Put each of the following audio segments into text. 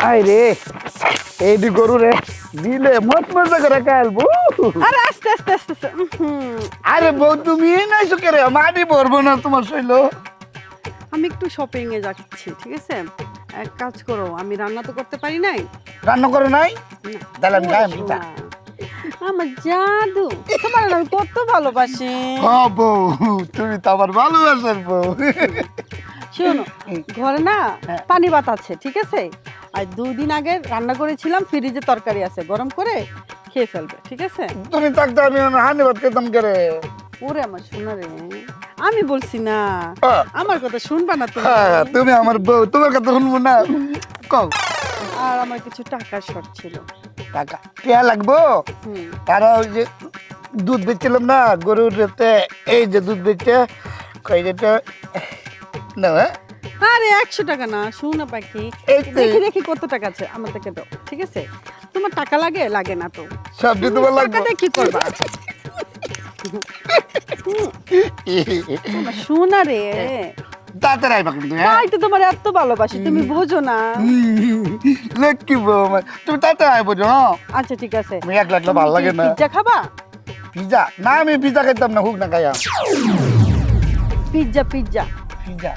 I রে এইটি গরু রে দিলে মত মজা করে খাইলবো। আরে আস্তে আস্তে আস্তে আস্তে। আরে বউ তুমি নাইছো কে রে? মাটি ভরবো না তোমার শৈল। আমি একটু শপিং এ যাচ্ছি, ঠিক আছে? এক কাজ করো, আমি রান্না তো করতে পারি নাই। রান্না করো নাই? না। তাহলে আমি খাই না। আমার জাদু, তোমার আমি কত ভালোবাসি। হ্যাঁ বউ, তুমি তো আমার ভালোবাসার বউ। শোনো, ঘরে না পানি ভাত আছে, ঠিক আছে? আর 2 দিন আগে রান্না করেছিলাম, ফ্রিজে তরকারি আছে, গরম করে খেয়ে ফেলবে, ঠিক আছে? তুমি থাকতে আমি হানি ভাত খেতাম কে রে? ওরে আমার শোনা রে, আমি বলছি না, হ্যাঁ। আমার কথা শুনবা না তুমি? হ্যাঁ, তুমি আমার বউ, তোমার কথা শুনবো না? কও। আর আমার কিছু টাকার শর্ট ছিল। টাকা কে লাগবো? হুম। তারা ওই যে দুধ বেচছিলাম না গরুর রেতে, এই যে দুধ বেচছে কই যেটা না আরে 100 টাকা না, শোনা পাখি, এই তো। দেখি দেখি কত টাকা আছে আমার থেকে দাও, ঠিক আছে? তোমার টাকা লাগে লাগে না তো, সব দিয়ে তোমার টাকা লাগবে। দিয়ে কি করবা? আমার শোনা রে, তাড়াতাড়ি আইবা কিন্তু, হ্যাঁ? তাই তো তোমার এত ভালোবাসি, তুমি বোঝো না। লক্ষ্মী বউ আমার, তুমি তাড়াতাড়ি আইবো যে, হ্যাঁ? আচ্ছা ঠিক আছে। আমি এক লাগলে ভালো লাগে না। পিজ্জা খাবা? পিজা না, আমি পিজা খাইতাম না, হুক না খাইয়া। Pizza pizza. পিজা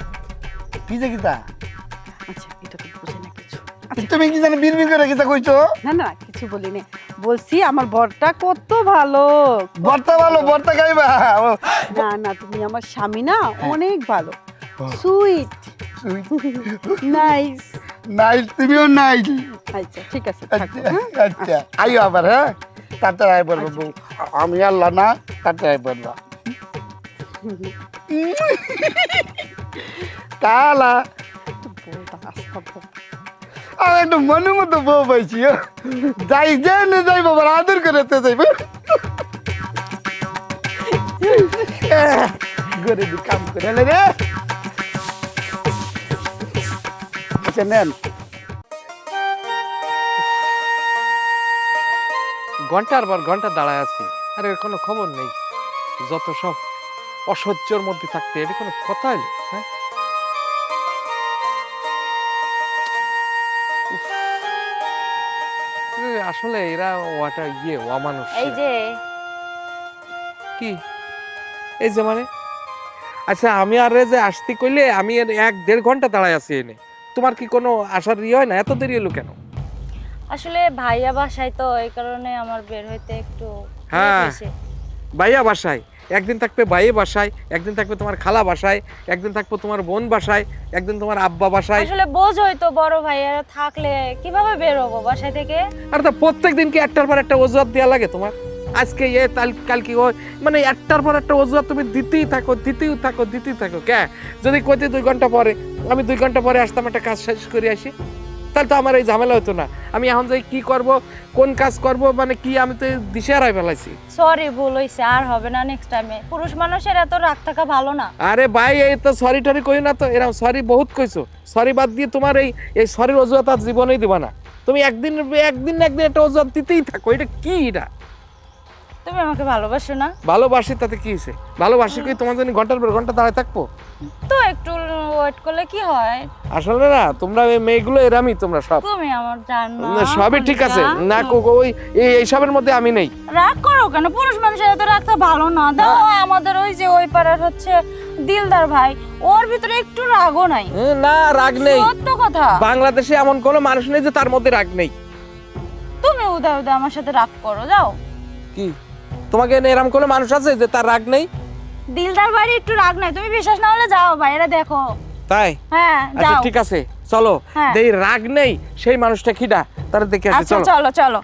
পিজা কিতা? আচ্ছা এটা তো বুঝে না কিছু। আচ্ছা, তুমি কি জানি বিড় বিড় করে কিতা কইছো? না না কিছু বলিনি, বলছি আমার বরটা কত ভালো। ভর্তা ভালো, ভর্তা খাইবা? না না, তুমি আমার স্বামী না, অনেক ভালো, সুইট, নাইস। নাইস, তুমিও নাইস। আচ্ছা ঠিক আছে, থাকো, হ্যাঁ? আচ্ছা আইও আবার, হ্যাঁ? তাড়াতাড়ি আই বলবো বউ, আমি আল্লাহ না, তাড়াতাড়ি আই বলবো। কালা বলটা আস্তা বল। আর একটু মনের মতো বউ পাইছি, যাই যাই না যাই বাবার আদর করে যাইব। গরে দি কাম করে এলে রে। আচ্ছা নেন। ঘন্টার পর ঘন্টা দাঁড়ায় আছি, আর এর কোনো খবর নেই। যত সব অসহ্যর মধ্যে থাকতে এটা কোনো কথা এলো, হ্যাঁ? উফ। আসলে এরা ওটা অমানুষ। এই যে কি এই যে মানে, আচ্ছা আমি আর যে আসতে কইলে আমি 1-1.5 ঘন্টা দাঁড়ায় আছি এনে, তোমার কি কোনো আসার হয় না? এত দেরি হলো কেন? আসলে ভাইয়া বাসায় তো, এই কারণে আমার বের হইতে একটু হ্যাঁ। late হয়েছে। ভাইয়া বাসায় একদিন থাকবে, ভাইয়ে বাসায় একদিন থাকবে, তোমার খালা বাসায় একদিন থাকবো, তোমার বোন বাসায় একদিন, তোমার আব্বা বাসায়। আসলে বোঝই তো, বড় ভাইয়ারা থাকলে কিভাবে বের হবো বাসায় থেকে? আর তা প্রত্যেক দিন কি একটার পর একটা অজুহাত দেওয়া লাগে তোমার? আজকে কালকে ও, মানে একটার পর একটা অজুহাত তুমি দিতেই থাকো দিতেই থাকো। কে যদি কইতে 2 ঘন্টা পরে, আমি 2 ঘন্টা পরে আসতাম, একটা কাজ শেষ করে আসি, তাহলে তো আমার এই ঝামেলা হতো না। আমি এখন যাই কি করব, কোন কাজ করব, মানে কি, আমি তো দিশে হারাই ফেলাইছি। সরি, ভুল হইছে, আর হবে না নেক্সট টাইমে। পুরুষ মানুষের এত রাগ থাকা ভালো না। আরে ভাই, এই তো সরি টরি কই না তো, এরকম সরি বহুত কইছো। সরি বাদ দিয়ে তোমার এই সরির অজুহাত আর জীবনেই দিবা না। তুমি একদিন একটা অজুহাত দিতেই থাকো। এটা কি? এটা তুমি আমাকে ভালোবাসো না? ভালোবাসি, তাতে কি হয়েছে? ভালোবাসি কই তোমার জন্য ঘন্টার পর ঘন্টা দাঁড়ায় থাকবো? তো একটু ওয়েট করলে কি হয়? আসলে না, তোমরা এই মেয়েগুলো এরামই, তোমরা সব। তুমি আমার জান না, না, সবই ঠিক আছে না, ওই এইসবের মধ্যে আমি নেই। রাগ করো কেন? পুরুষ মানুষের এত রাগটা ভালো না। দাও, আমাদের ওই যে ওই পাড়ার হচ্ছে দিলদার ভাই, ওর ভিতরে একটু রাগও নাই। না, রাগ নেই। সত্য কথা। বাংলাদেশে এমন কোনো মানুষ নেই যে তার মধ্যে রাগ নেই। তুমি উদা উদা আমার সাথে রাগ করো, যাও। কি তোমাকে এরকম কোনো মানুষ আছে যে তার রাগ নেই? দিলদার ভাই একটু রাগ নাই, তুমি বিশ্বাস না হলে যাও, ভাইরা দেখো। তাই? হ্যাঁ আচ্ছা যাও। ঠিক আছে, চলো। হ্যাঁ। দেই রাগ নেই সেই মানুষটা কিডা, তার দেখে আসি। আচ্ছা চলো চলো চলো।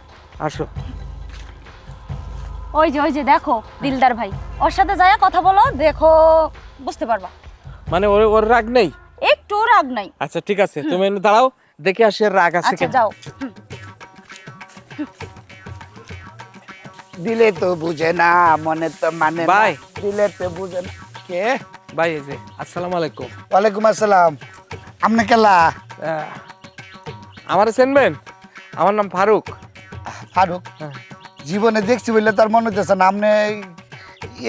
আসো। ওই যে দেখো দিলদার ভাই, ওর সাথে যায় কথা বলো, দেখো বুঝতে পারবা। মানে ওর রাগ নেই? একটু রাগ নাই। আচ্ছা ঠিক আছে, তুমি এনে দাঁড়াও, দেখে আসি এর রাগ আছে আচ্ছা কিনা। যাও। দিলে তো বুঝে না, মনে তো মানে না। ভাই। দিলে তো বুঝে না। কে? ভাই এই যে, আসসালামু আলাইকুম। ওয়ালাইকুম আসসালাম। আপনি কেলা? আমার চেনবেন? আমার নাম ফারুক। ফারুক? হ্যাঁ। জীবনে দেখছি বললে তার মনে হচ্ছে না। আপনি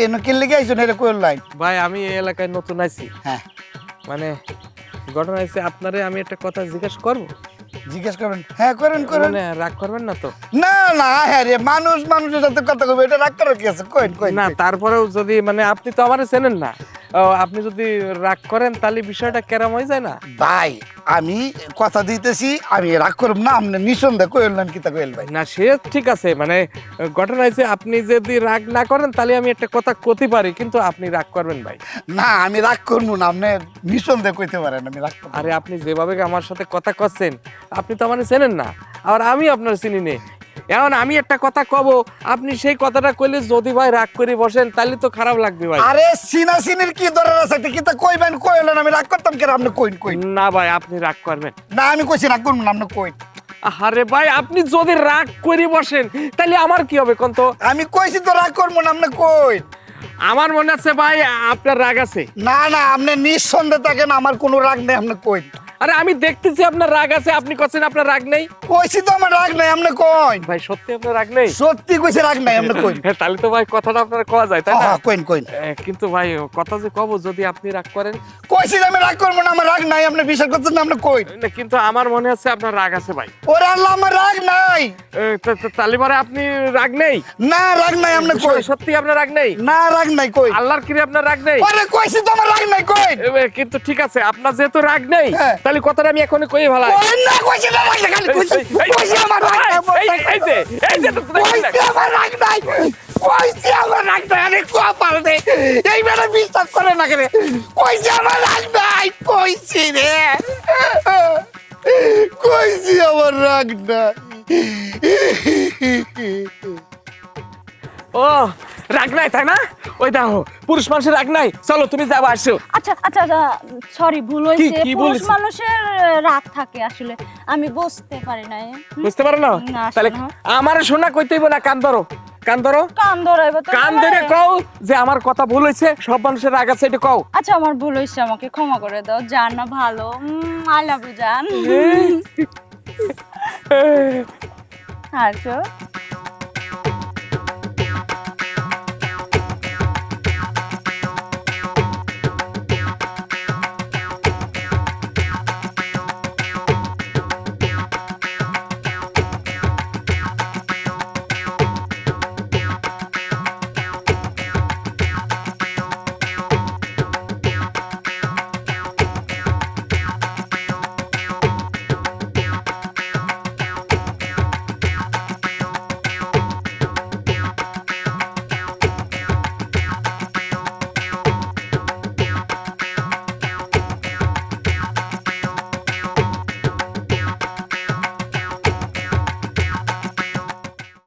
এনে কে লেগে আইছেন এটা কইল লাইন? ভাই আমি এই এলাকায় নতুন আইছি, হ্যাঁ। মানে ঘটনা হয়েছে, আপনারে আমি একটা কথা জিজ্ঞেস করব? জিজ্ঞেস করবেন হ্যাঁ করেন করেন মানে রাগ করবেন না তো? না না হ্যাঁ রে মানুষ মানুষের সাথে কথা কবে এটা রাগ করার কি আছে কইন কইন না তারপরেও যদি মানে আপনি তো আমারে চেনেন না, আপনি যদি রাগ করেন তাহলে বিষয়টা কেরাম হয়ে যায় না? ভাই আমি কথা দিতেছি আমি রাগ করব না আপনি নিঃসন্দেহে কইলেন কি তা কইল ভাই না সে ঠিক আছে, মানে ঘটনা হয়েছে আপনি যদি রাগ না করেন তাহলে আমি একটা কথা কইতে পারি, কিন্তু আপনি রাগ করবেন ভাই। না আমি রাগ করবো না আপনি নিঃসন্দেহে কইতে পারেন আমি রাগ করব আরে আপনি যেভাবে আমার সাথে কথা করছেন আপনি তো আমার চেনেন না, আর আমি আপনার চিনি নে। এখন আমি একটা কথা কব, আপনি সেই কথাটা কইলে যদি ভাই রাগ করে বসেন তাহলে তো খারাপ লাগবে ভাই। আরে সিনা সিনির কি দরকার আছে কি তা কইবেন কইলেন আমি রাগ করতাম কেন আপনি কইন কইন না ভাই আপনি রাগ করবেন না আমি কইছি রাগ করব না আপনি কইন আরে ভাই আপনি যদি রাগ করে বসেন তাহলে আমার কি হবে কোন তো? আমি কইছি তো রাগ করব না আপনি কইন আমার মনে আছে ভাই আপনার রাগ আছে। না না আপনি নিঃসন্দেহে থাকেন আমার কোনো রাগ নেই আপনি কইন আরে আমি দেখতেছি আপনার রাগ আছে, আপনি কইছেন আপনার রাগ নেই। কইছি তো আমার রাগ নাই আপনি কইন ভাই সত্যি আপনার রাগ নেই? সত্যি কইছি রাগ নাই আপনি কইন তাহলে তো ভাই কথাটা আপনার কওয়া যায় তাই না? হ্যাঁ কইন কইন কিন্তু ভাই কথা যে কব যদি আপনি রাগ করেন। কইছি যে আমি রাগ করব না আমার রাগ নাই আপনি বিশ্বাস করছেন না আপনি কইন না, কিন্তু আমার মনে আছে আপনার রাগ আছে ভাই। ওরে আল্লাহ আমার রাগ নাই তাহলে পরে আপনি রাগ নেই? না রাগ নাই আপনি কই সত্যি আপনার রাগ নেই? না রাগ নাই কই আল্লাহর কিরে আপনার রাগ নেই? আরে কইছি তো আমার রাগ নাই কইন কিন্তু ঠিক আছে আপনার যেহেতু রাগ নেই হ্যাঁ। তাহলে কথাটা আমি এখনই কই ভালাই। কইন না কইছি না রাগ নাই খালি কইছি কইছি আমার রাগ নাই এই যে কইছি আমার রাগ নাই কইছি আমার রাগ নাই আরে কপাল দে এই বেটা বিশ্বাস করে না কেন কইছি আমার রাগ নাই কইছি রে কইছি আমার রাগ নাই ও রাগ নাই তাই না? ওই দেখো পুরুষ মানুষের রাগ নাই, চলো তুমি যাবো আসো। আচ্ছা আচ্ছা সরি ভুল হয়েছে কি পুরুষ বলেছি? মানুষের রাগ থাকে আসলে আমি বুঝতে পারি না বুঝতে পারো না? না, তাহলে শোনো। আমার শোনা কইতেইব না, কান ধরো কান ধরো কান ধরাইবো তো কান ধরে কও যে আমার কথা ভুল হয়েছে, সব মানুষের রাগ আছে এটা কও। আচ্ছা আমার ভুল হয়েছে আমাকে ক্ষমা করে দাও জান না ভালো আই লাভ ইউ জান আর